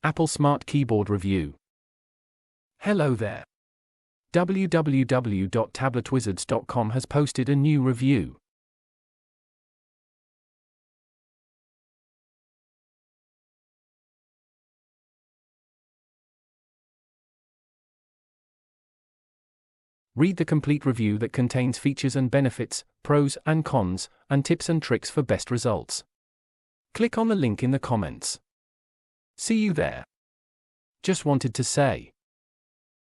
Apple Smart Keyboard Review. Hello there. www.tabletwizards.com has posted a new review. Read the complete review that contains features and benefits, pros and cons, and tips and tricks for best results. Click on the link in the comments. See you there. Just wanted to say.